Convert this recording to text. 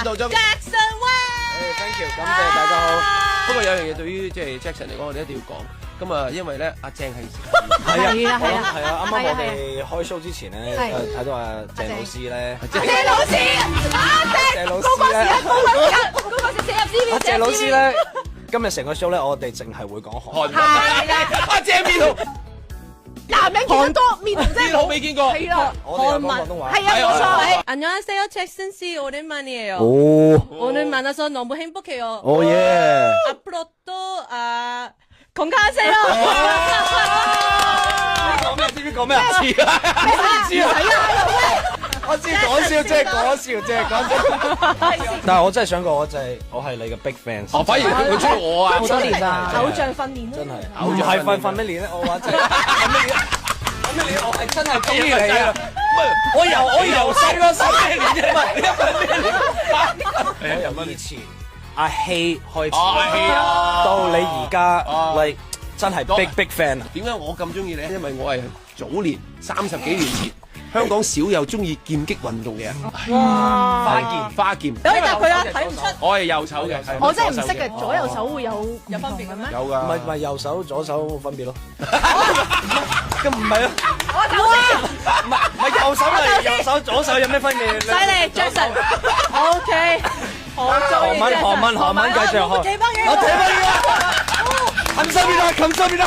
到咗 Jackson Wang，thank you， 感謝大家好。不過有樣嘢對於即係 Jackson 嚟講，我哋一定要講。咁啊，因為咧阿鄭係係啊，啱啱我哋開 show 之前咧，睇到阿鄭老師咧，謝老師，謝老師咧，阿謝老師咧，今日成個 show 咧，我哋淨係會講韓文。係啦，阿鄭面圖，男人見得多面圖真係我未見過。係啦，我哋有講廣東話。係啊，冇錯。 안녕하세요 잭슨 씨 오랜만이에요. 오. 오늘 만나서 너무 행복해요. 오 예. 앞으로도 건강하세요. 講咩？知唔知講咩啊？知啊！我知講笑啫，講笑啫，講笑。但係我真係想講，我係你嘅 big fans。我反而佢中意我啊！好多年啦，偶像訓練真係唔係訓咩練咧？我話真係訓咩練？我係真係中意你啊！我由細個訓咩練啫？你訓咩練？由以前阿希開始，到你而家，like 真係 big fan。點解我咁中意你？因為我係早年30幾年前香港少有中意劍擊運動嘅人。花劍。你可以答佢啊，睇唔出。我係右手嘅。我真係唔識嘅，左右手會有分別嘅咩？有㗎。唔係右手左手冇分別咯。咁唔係咯。我走先。唔係右手係右手，左手有咩分別？犀利 Jackson。OK。好中意。韓文繼續學。我企翻嘅。我睇翻呢個。冚收邊啦，冚收邊啦。